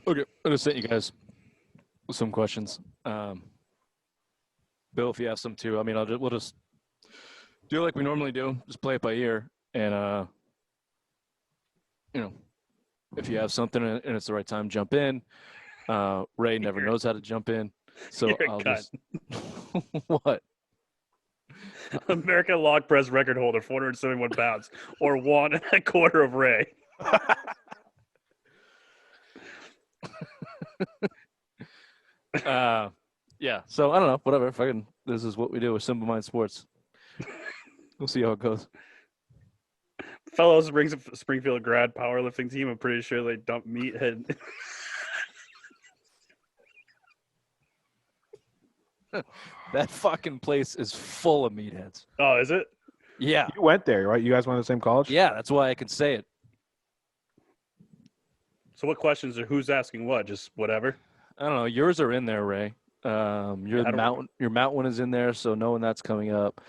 Okay, I just sent you guys some questions. Bill, if you have some too, I mean, we'll just do like we normally do, just play it by ear, and if you have something and it's the right time, jump in. Ray never knows how to jump in, so I'll just what? American log press record holder, 471 pounds, or 1.25 of Ray. Yeah. So I don't know. Whatever. This is what we do with Simple Mind Sports. We'll see how it goes. Fellows brings a Springfield grad powerlifting team. I'm pretty sure they dump meathead. That fucking place is full of meatheads. Oh, is it? Yeah. You went there, right? You guys went to the same college? Yeah, that's why I can say it. So what questions are who's asking what? Just whatever? I don't know. Yours are in there, Ray. Your Mount one is in there, so knowing that's coming up.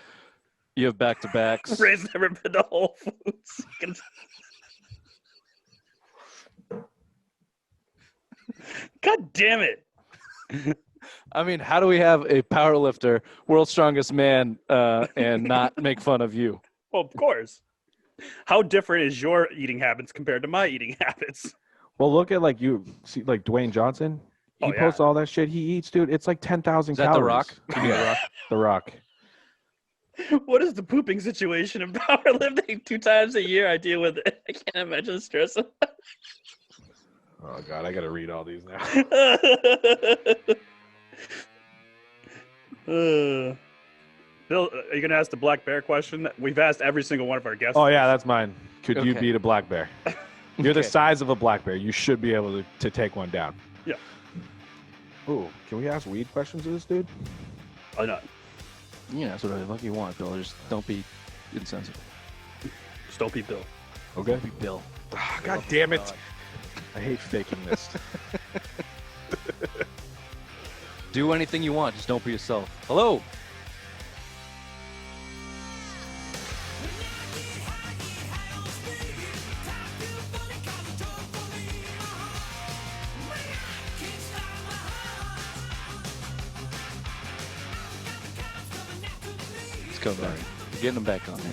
You have back-to-backs. Ray's never been to Whole Foods. God damn it. I mean, how do we have a power lifter, world's strongest man, and not make fun of you? Well, of course. How different is your eating habits compared to my eating habits? Well, look at like Dwayne Johnson. He posts all that shit he eats, dude. It's like 10,000 calories. Is that The Rock? Yeah, The Rock. What is the pooping situation in powerlifting? 2 times a year I deal with it. I can't imagine the stress. Oh, God, I got to read all these now. Bill, are you going to ask the black bear question? We've asked every single one of our guests. Oh, yeah, that's mine. Could you Okay. beat a black bear? You're the size of a black bear. You should be able to take one down. Yeah. Ooh, can we ask weed questions of this dude? Why not? Yeah, that's what the fuck you want, Bill. Just don't be insensitive. Just don't be Bill. Okay. Don't be Bill. Oh, God damn it. I hate faking this. Do anything you want. Just don't be yourself. Hello. Let's come back. We're getting them back on there.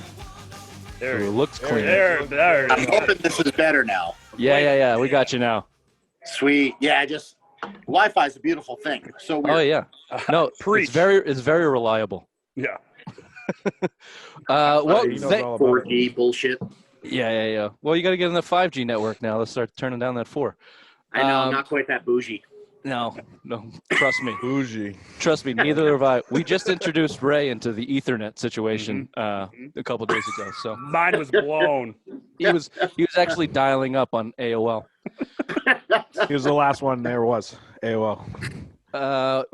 There Ooh, it looks clean. There. I'm hoping this is better now. Yeah. We got you now. Sweet. Yeah, Wi-Fi is a beautiful thing. So weird. Oh yeah. No, Preach. it's very reliable. Yeah. Well, He knows all about it. 4G bullshit. yeah. Well, you got to get in the 5G network now. Let's start turning down that 4. I know, I'm not quite that bougie. No. Trust me. Bougie. Trust me. Neither have I. We just introduced Ray into the Ethernet situation a couple days ago. So Mine was blown. he was actually dialing up on AOL. He was the last one there was. AOL.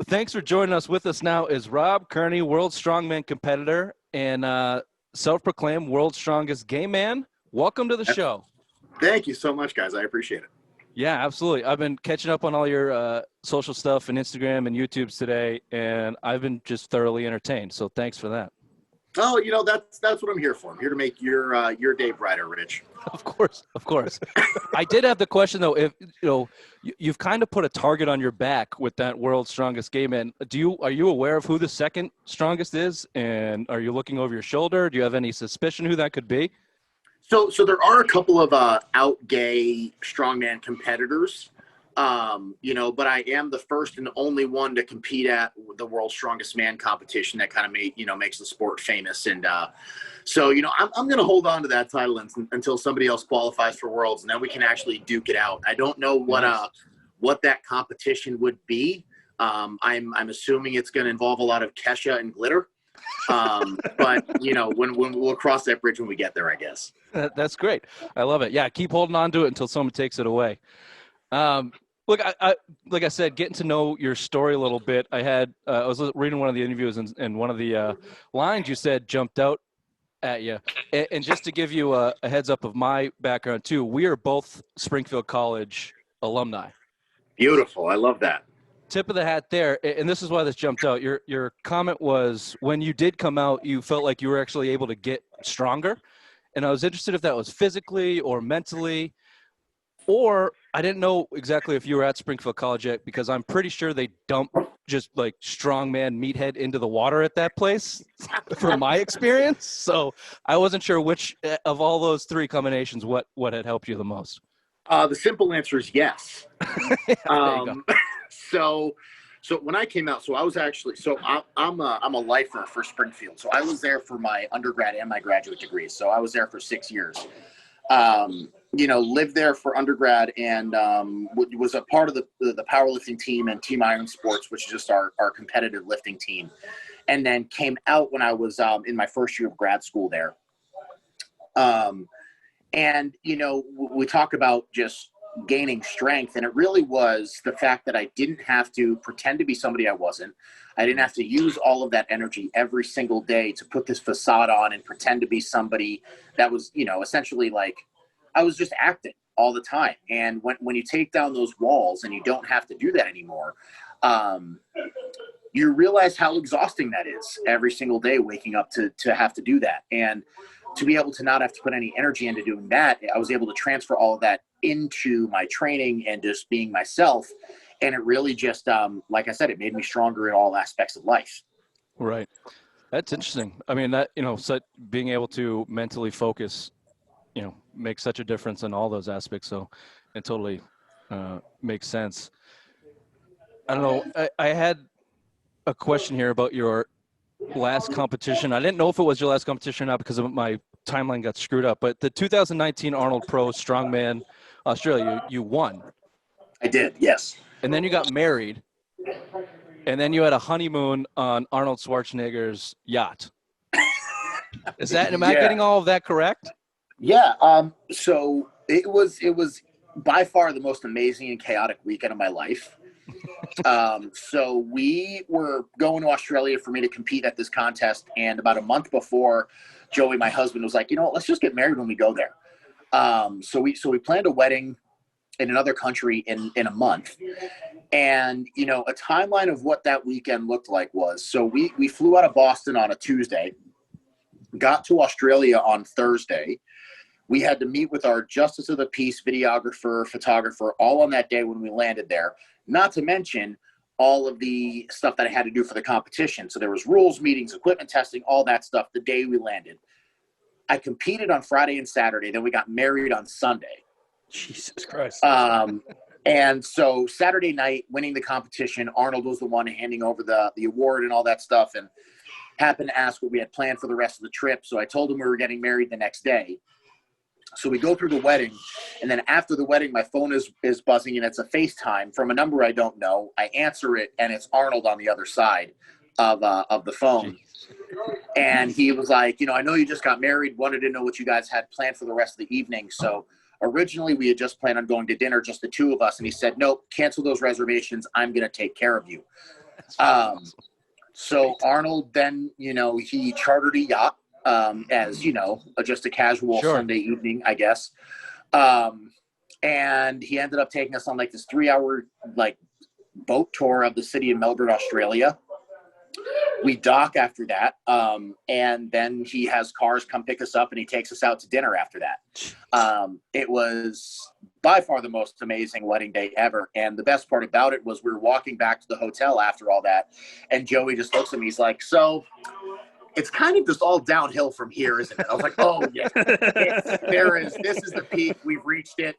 Thanks for joining us. With us now is Rob Kearny, world strongman competitor and self-proclaimed world's strongest gay man. Welcome to the show. Thank you so much, guys. I appreciate it. Yeah, absolutely. I've been catching up on all your social stuff and Instagram and YouTubes today, and I've been just thoroughly entertained. So thanks for that. Oh, that's what I'm here for. I'm here to make your day brighter, Rich. Of course. I did have the question though. If you've kind of put a target on your back with that world's strongest gay man. Are you aware of who the second strongest is? And are you looking over your shoulder? Do you have any suspicion who that could be? So there are a couple of out gay strongman competitors, but I am the first and only one to compete at the World's Strongest Man competition that kind of makes the sport famous. And so I'm going to hold on to that title until somebody else qualifies for Worlds, and then we can actually duke it out. I don't know what that competition would be. I'm assuming it's going to involve a lot of Kesha and glitter. But when we'll cross that bridge when we get there, I guess. That's great. I love it. Yeah, keep holding on to it until someone takes it away. Look, I like I said, getting to know your story a little bit. I was reading one of the interviews, and one of the lines you said jumped out at you. And just to give you a heads up of my background too, we are both Springfield College alumni. Beautiful. I love that. Tip of the hat there, and this is why this jumped out. Your comment was when you did come out, you felt like you were actually able to get stronger, and I was interested if that was physically or mentally, or I didn't know exactly if you were at Springfield College yet, because I'm pretty sure they dump just like strongman meathead into the water at that place from my experience. So I wasn't sure which of all those three combinations, what had helped you the most. The simple answer is yes. Yeah, there you go. So when I came out, so I was actually, I'm a lifer for Springfield. So I was there for my undergrad and my graduate degrees. So I was there for 6 years. Lived there for undergrad and was a part of the powerlifting team and Team Iron Sports, which is just our competitive lifting team. And then came out when I was in my first year of grad school there. We talk about just gaining strength, and it really was the fact that I didn't have to pretend to be somebody I wasn't. I didn't have to use all of that energy every single day to put this facade on and pretend to be somebody that was, essentially like I was just acting all the time. And when you take down those walls and you don't have to do that anymore, you realize how exhausting that is every single day, waking up to have to do that. And to be able to not have to put any energy into doing that, I was able to transfer all of that into my training and just being myself. And it really just, like I said, it made me stronger in all aspects of life. Right. That's interesting. I mean, that, being able to mentally focus, makes such a difference in all those aspects. So it totally makes sense. I don't know. I had a question here about your last competition. I didn't know if it was your last competition or not because of my timeline got screwed up, but the 2019 Arnold Pro Strongman Australia, you won. I did, yes. And then you got married, and then you had a honeymoon on Arnold Schwarzenegger's yacht. Am I getting all of that correct? Yeah. So it was by far the most amazing and chaotic weekend of my life. So we were going to Australia for me to compete at this contest. And about a month before, Joey, my husband, was like, let's just get married when we go there. So we planned a wedding in another country in a month. And, a timeline of what that weekend looked like was, so we flew out of Boston on a Tuesday, got to Australia on Thursday. We had to meet with our Justice of the Peace, videographer, photographer, all on that day when we landed there. Not to mention all of the stuff that I had to do for the competition. So there was rules, meetings, equipment testing, all that stuff the day we landed. I competed on Friday and Saturday. Then we got married on Sunday. Jesus Christ. And so Saturday night, winning the competition, Arnold was the one handing over the award and all that stuff, and happened to ask what we had planned for the rest of the trip. So I told him we were getting married the next day. So we go through the wedding, and then after the wedding, my phone is buzzing, and it's a FaceTime from a number I don't know. I answer it, and it's Arnold on the other side of the phone. And he was like, I know you just got married, wanted to know what you guys had planned for the rest of the evening. So originally we had just planned on going to dinner, just the two of us. And he said, nope, cancel those reservations. I'm going to take care of you. So Arnold then, he chartered a yacht. As just a casual Sunday evening, I guess. And he ended up taking us on like this 3-hour boat tour of the city of Melbourne, Australia. We dock after that. And then he has cars come pick us up and he takes us out to dinner after that. It was by far the most amazing wedding day ever. And the best part about it was we were walking back to the hotel after all that. And Joey just looks at me. He's like, so it's kind of just all downhill from here, isn't it? I was like, oh yeah, this is the peak. We've reached it.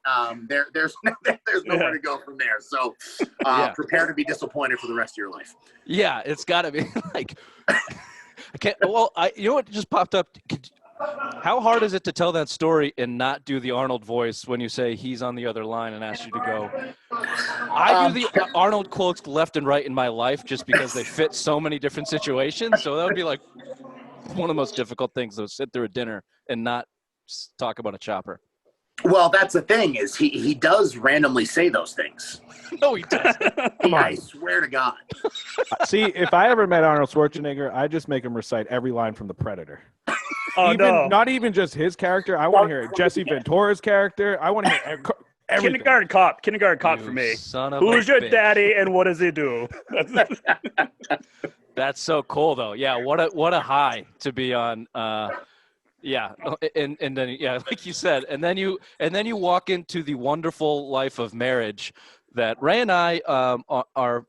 There's nowhere to go from there. So prepare to be disappointed for the rest of your life. Yeah, it's gotta be like, I can't, well, what just popped up. How hard is it to tell that story and not do the Arnold voice when you say he's on the other line and ask you to go? I do the Arnold quotes left and right in my life just because they fit so many different situations. So that would be like one of the most difficult things to sit through a dinner and not talk about a chopper. Well, that's the thing is he does randomly say those things. No, he doesn't. I swear to God. See, if I ever met Arnold Schwarzenegger, I'd just make him recite every line from The Predator. Not even just his character. I want to hear Jesse Ventura's character. I want to hear everything. Kindergarten cop for me. Who's your daddy and what does he do? That's so cool, though. Yeah, what a high to be on Yeah, and then like you said, and then you walk into the wonderful life of marriage that Ray and I are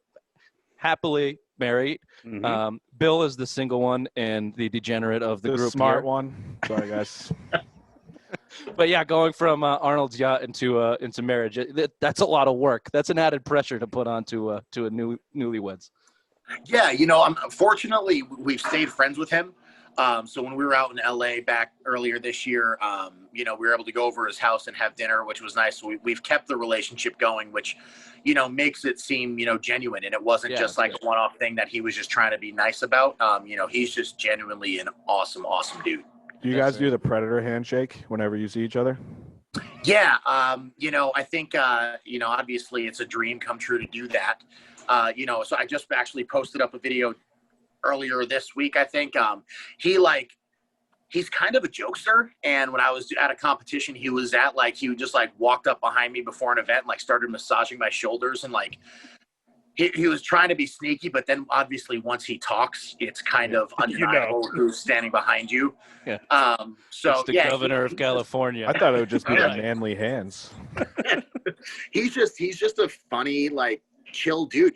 happily married. Mm-hmm. Bill is the single one and the degenerate of the group. Smart here. one. Sorry, guys. But yeah, going from Arnold's yacht into marriage, that's a lot of work. That's an added pressure to put onto a newlyweds. Yeah, unfortunately, we've stayed friends with him. So when we were out in LA back earlier this year, we were able to go over his house and have dinner, which was nice. So we've kept the relationship going, which, makes it seem, genuine. And it wasn't just like a one-off thing that he was just trying to be nice about. He's just genuinely an awesome, awesome dude. Do you guys do the Predator handshake whenever you see each other? Yeah. I think, obviously it's a dream come true to do that. So I just actually posted up a video earlier this week, I think. He's kind of a jokester, and when I was at a competition he was at, he would just walked up behind me before an event and started massaging my shoulders, and he was trying to be sneaky, but then obviously once he talks, it's kind of undeniable who's standing behind you. Yeah. So it's the governor of California. I thought it would just be the manly hands. He's just a funny, chill dude,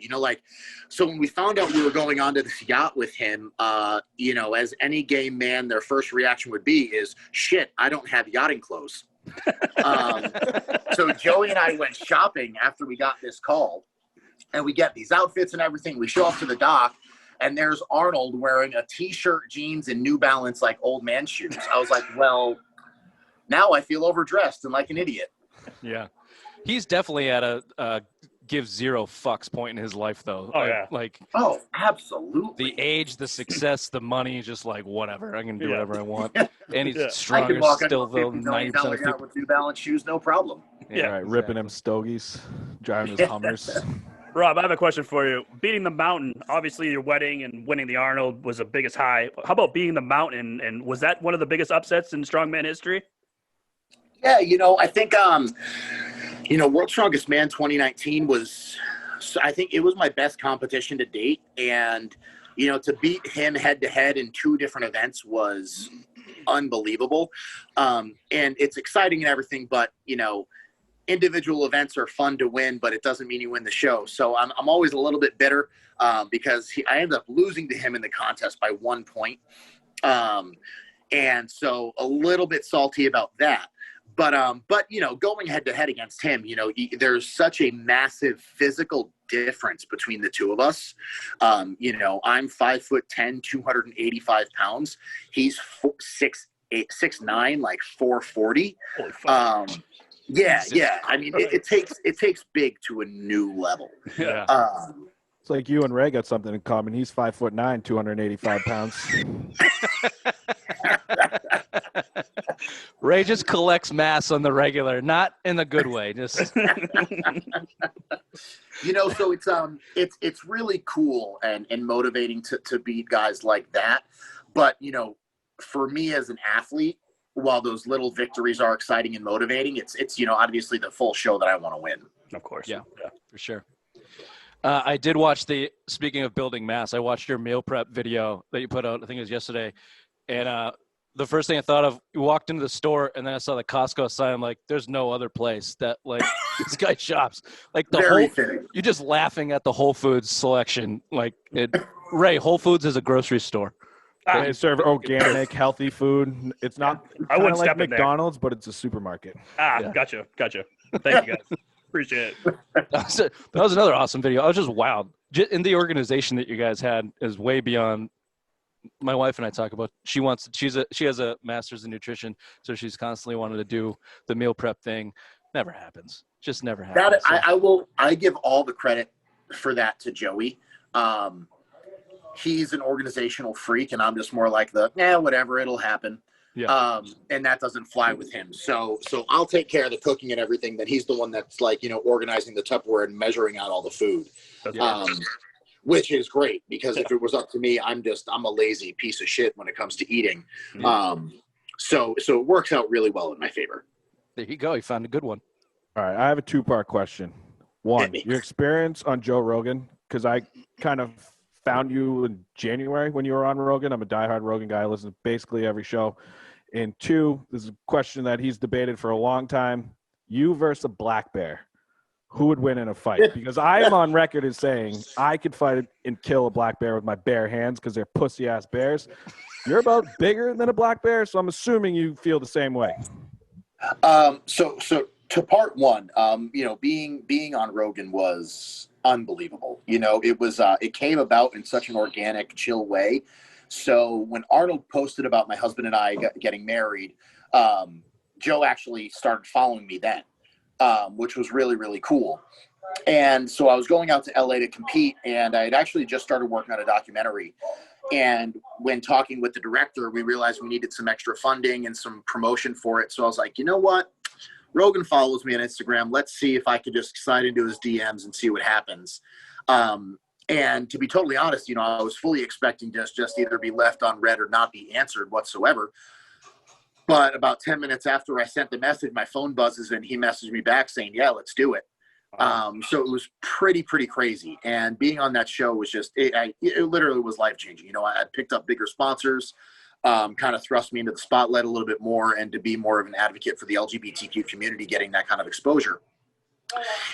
so when we found out we were going onto this yacht with him, as any gay man, their first reaction would be is, shit, I don't have yachting clothes. So Joey and I went shopping after we got this call, and we get these outfits and everything. We show up to the dock, and there's Arnold wearing a t-shirt, jeans, and New Balance old man shoes. I was like, well, now I feel overdressed and like an idiot. Yeah, he's definitely at a give zero fucks point in his life, though. Oh, yeah. Oh, absolutely. The age, the success, the money, just whatever. I can do whatever I want. And he's I stronger can walk still, into a though. $50 million 90% of yacht people. with New Balance shoes, no problem. Yeah, right. Ripping them stogies, driving his Hummers. Rob, I have a question for you. Beating the mountain, obviously your wedding and winning the Arnold was the biggest high. How about beating the mountain? And was that one of the biggest upsets in strongman history? Yeah, I think, World's Strongest Man 2019 was, I think it was my best competition to date. And, to beat him head to head in two different events was unbelievable. And it's exciting and everything, but, individual events are fun to win, but it doesn't mean you win the show. So I'm always a little bit bitter because I ended up losing to him in the contest by 1 point. And so a little bit salty about that. But going head to head against him, there's such a massive physical difference between the two of us. I'm 5'10", 285 pounds. He's 6'9", 440. Holy fuck. Yeah. I mean, it takes big to a new level. Yeah. It's like you and Ray got something in common. He's 5'9", 285 pounds. Ray just collects mass on the regular, not in the good way. Just so it's really cool and motivating to beat guys like that. But for me as an athlete, while those little victories are exciting and motivating, it's obviously the full show that I want to win. Of course. Yeah, for sure. I did watch speaking of building mass, I watched your meal prep video that you put out, I think it was yesterday. And the first thing I thought of, you walked into the store and then I saw the Costco sign. I'm like, there's no other place that this guy shops. You're just laughing at the Whole Foods selection. Ray, Whole Foods is a grocery store. They serve organic, healthy food. It's not I wouldn't like step in there. McDonald's, but it's a supermarket. Yeah. Gotcha. Thank you, guys. Appreciate it. That was another awesome video. I was just wowed. In the organization that you guys had is way beyond. My wife and I talk about. She has a master's in nutrition, so she's constantly wanted to do the meal prep thing. Never happens. Just never happens. I give all the credit for that to Joey. He's an organizational freak, and I'm just more like whatever, it'll happen. Yeah. And that doesn't fly with him. So I'll take care of the cooking and everything. Then he's the one that's organizing the Tupperware and measuring out all the food. Which is great because if it was up to me, I'm a lazy piece of shit when it comes to eating. So it works out really well in my favor. There you go. You found a good one. All right. I have a two-part question. One, your experience on Joe Rogan, because I kind of found you in January when you were on Rogan. I'm a diehard Rogan guy. I listen to basically every show. And 2, this is a question that he's debated for a long time. You versus a black bear. Who would win in a fight? Because I am on record as saying I could fight and kill a black bear with my bare hands because they're pussy-ass bears. You're about bigger than a black bear, so I'm assuming you feel the same way. So to part one, being on Rogan was unbelievable. It came about in such an organic, chill way. So when Arnold posted about my husband and I getting married, Joe actually started following me then. Which was really, really cool. And so I was going out to LA to compete, and I had actually just started working on a documentary. And when talking with the director, we realized we needed some extra funding and some promotion for it. So I was like, you know what? Rogan follows me on Instagram. Let's see if I could just slide into his DMs and see what happens. And to be totally honest, I was fully expecting just either be left on red or not be answered whatsoever. But about 10 minutes after I sent the message, my phone buzzes and he messaged me back saying, yeah, let's do it. So it was pretty crazy. And being on that show was just, it literally was life-changing. I picked up bigger sponsors, kind of thrust me into the spotlight a little bit more and to be more of an advocate for the LGBTQ community, getting that kind of exposure.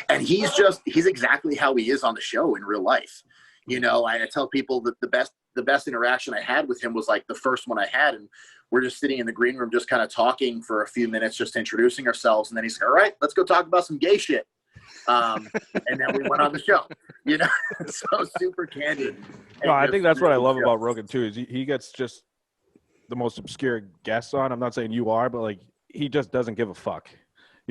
And he's exactly how he is on the show in real life. I tell people that the best interaction I had with him was like the first one I had. And we're just sitting in the green room, just kind of talking for a few minutes, just introducing ourselves. And then he's like, all right, let's go talk about some gay shit. And then we went on the show, so super candid. No, I think that's what I love about Rogan too, is he gets just the most obscure guests on. I'm not saying you are, but like, he just doesn't give a fuck.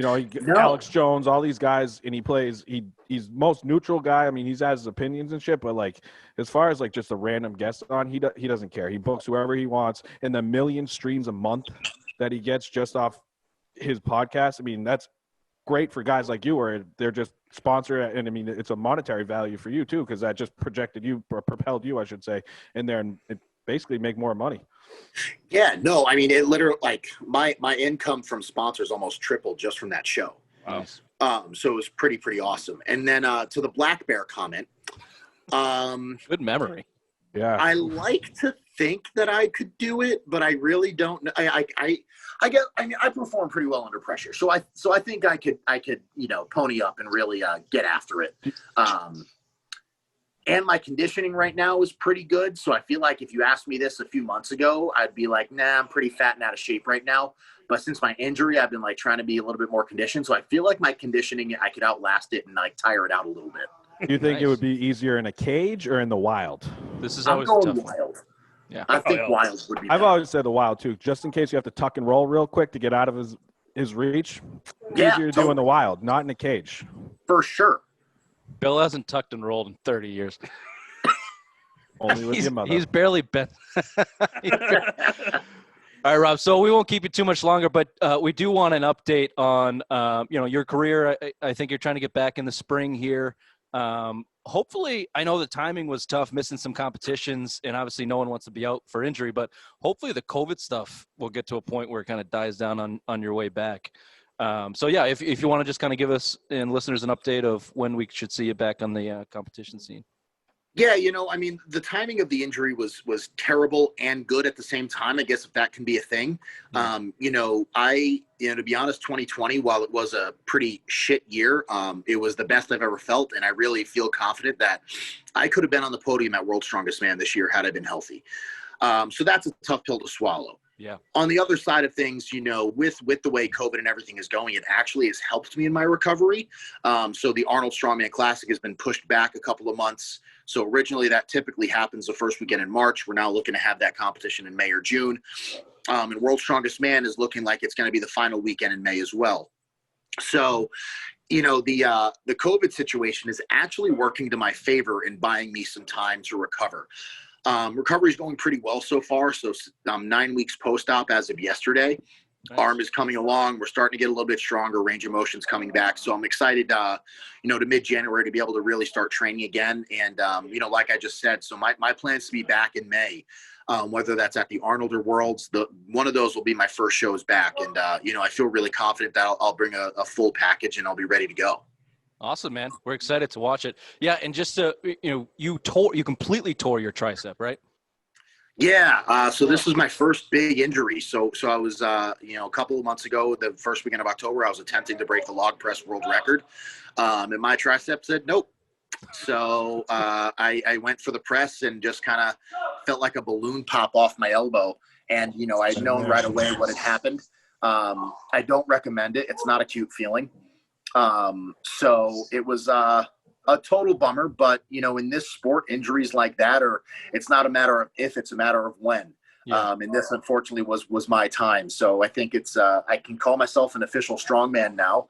Alex Jones, all these guys, and he's most neutral guy. I mean, he has his opinions and shit, but like, as far as like just a random guest on, he doesn't care. He books whoever he wants, and the million streams a month that he gets just off his podcast. I mean, that's great for guys like you, where they're just sponsored, and I mean, it's a monetary value for you too, because that just propelled you, I should say, in there, and it basically make more money. Yeah, no, I mean, it literally, like, my income from sponsors almost tripled just from that show. Wow. So it was pretty awesome. And then to the black bear comment, good memory. Yeah, I like to think that I could do it, but I really don't. I perform pretty well under pressure, so I think I could pony up and really get after it. And my conditioning right now is pretty good. So I feel like if you asked me this a few months ago, I'd be like, nah, I'm pretty fat and out of shape right now. But since my injury, I've been like trying to be a little bit more conditioned. So I feel like my conditioning, I could outlast it and like tire it out a little bit. Do you think it would be easier in a cage or in the wild? This is always a tough wild. One. Yeah. I think wild would be I've better. always said the wild too, just in case you have to tuck and roll real quick to get out of his reach. Yeah, Easier to do in the wild, not in a cage. For sure. Bill hasn't tucked and rolled in 30 years. Only with your mother. He's barely bent. All right, Rob. So we won't keep you too much longer, but we do want an update on your career. I think you're trying to get back in the spring here. Hopefully, I know the timing was tough, missing some competitions, and obviously no one wants to be out for injury. But hopefully, the COVID stuff will get to a point where it kind of dies down on your way back. So yeah, if you want to just kind of give us and listeners an update of when we should see you back on the competition scene. Yeah, I mean, the timing of the injury was terrible and good at the same time, I guess, if that can be a thing. To be honest, 2020, while it was a pretty shit year, it was the best I've ever felt. And I really feel confident that I could have been on the podium at World's Strongest Man this year had I been healthy. So that's a tough pill to swallow. Yeah. On the other side of things, with the way COVID and everything is going, it actually has helped me in my recovery. So the Arnold Strongman Classic has been pushed back a couple of months. So originally that typically happens the first weekend in March. We're now looking to have that competition in May or June. And World's Strongest Man is looking like it's going to be the final weekend in May as well. So, the COVID situation is actually working to my favor in buying me some time to recover. Recovery is going pretty well so far. So 9 weeks post-op as of yesterday. Nice. Arm is coming along. We're starting to get a little bit stronger. Range of motion's coming back. So I'm excited, to mid-January to be able to really start training again. And, like I just said, so my plan is to be back in May, whether that's at the Arnold or Worlds. One of those will be my first shows back. And, I feel really confident that I'll bring a full package and I'll be ready to go. Awesome, man. We're excited to watch it. Yeah, and just to, you completely tore your tricep, right? Yeah, so this is my first big injury. So I was, a couple of months ago, the first weekend of October, I was attempting to break the log press world record, and my tricep said nope. So I went for the press and just kind of felt like a balloon pop off my elbow. And I'd known right away what had happened. I don't recommend it. It's not a cute feeling. So it was a total bummer, but in this sport, injuries like that it's not a matter of if, it's a matter of when. Yeah. And this unfortunately was my time. So I think it's I can call myself an official strongman now.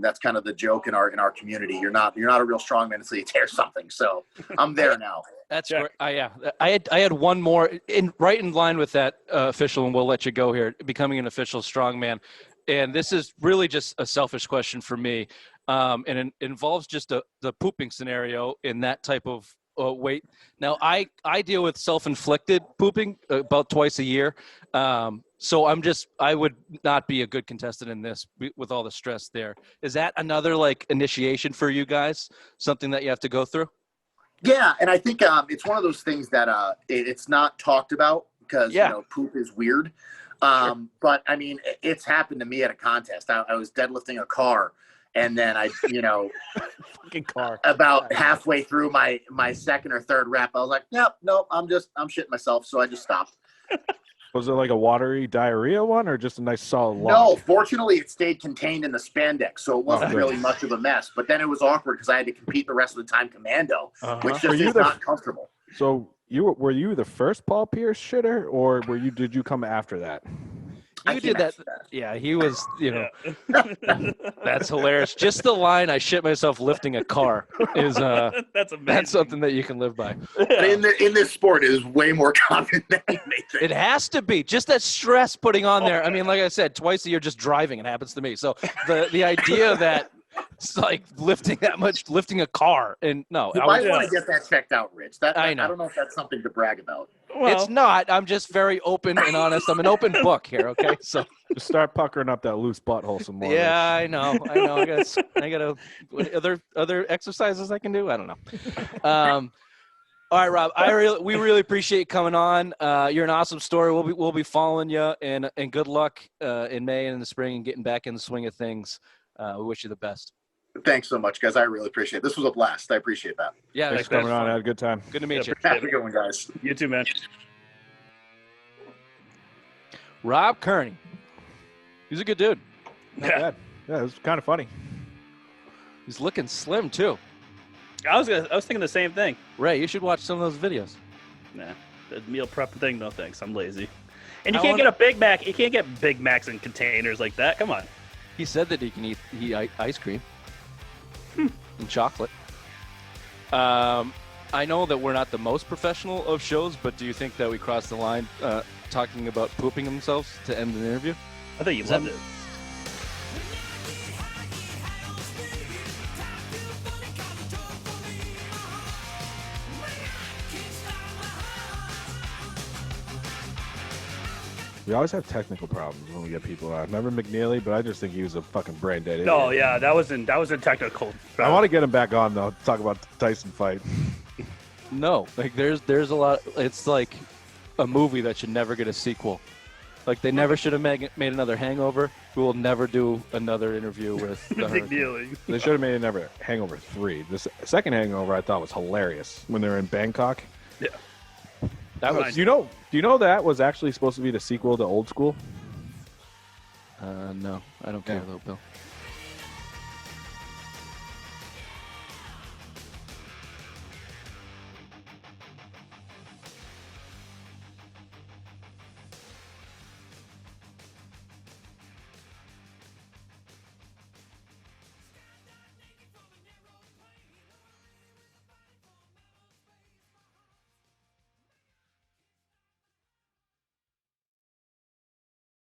That's kind of the joke in our community. You're not a real strongman until you tear something. So I'm there now. That's great. Yeah. I had one more right in line with that official, and we'll let you go here. Becoming an official strongman, and this is really just a selfish question for me, and it involves just the pooping scenario in that type of weight. Now, I deal with self-inflicted pooping about twice a year, so I would not be a good contestant in this with all the stress there. Is that another initiation for you guys? Something that you have to go through? Yeah, and I think it's one of those things that it's not talked about because poop is weird. Sure. But I mean, it's happened to me at a contest. I was deadlifting a car, and then fucking car. About halfway through my second or third rep, I was like, nope, I'm shitting myself. So I just stopped. Was it like a watery diarrhea one or just a nice solid log? No, fortunately it stayed contained in the spandex, so it wasn't really much of a mess. But then it was awkward because I had to compete the rest of the time commando, which just is not comfortable. So were you the first Paul Pierce shitter, or did you come after that? You did that. Yeah, he was, that's hilarious. Just the line, I shit myself lifting a car is that's amazing. That's something that you can live by. But in this sport, it is way more common than anything. It has to be. Just that stress putting on there. I mean, like I said, twice a year just driving, it happens to me. So the idea that it's like lifting a car, and no. You might want to get that checked out, Rich. I don't know if that's something to brag about. Well, it's not. I'm just very open and honest. I'm an open book here, okay? So just start puckering up that loose butthole some more. Yeah, Rich. I know. I got other exercises I can do. I don't know. All right, Rob. We really appreciate you coming on. You're an awesome story. We'll be following you, and good luck in May and in the spring and getting back in the swing of things. We wish you the best. Thanks so much, guys. I really appreciate it. This was a blast. I appreciate that. Yeah, thanks for coming on. I had a good time. Good to meet you. Have a good one, guys. You too, man. Rob Kearny. He's a good dude. Not bad. Yeah, it was kind of funny. He's looking slim too. I was thinking the same thing. Ray, you should watch some of those videos. Nah, the meal prep thing. No thanks. I'm lazy. And you can't get a Big Mac. You can't get Big Macs in containers like that. Come on. He said that he can eat ice cream and chocolate. I know that we're not the most professional of shows, but do you think that we crossed the line talking about pooping themselves to end the interview? I think you loved it. We always have technical problems when we get people out. Remember McNeely? But I just think he was a fucking brain dead idiot. No, yeah, that was a technical. I want to get him back on though. Talk about the Tyson fight. No, there's a lot. It's like a movie that should never get a sequel. Like they never should have made another Hangover. We will never do another interview with the McNeely. They should have made another Hangover 3. The second Hangover I thought was hilarious when they were in Bangkok. Yeah. That was, do you know that was actually supposed to be the sequel to Old School? No, I don't care though, Bill.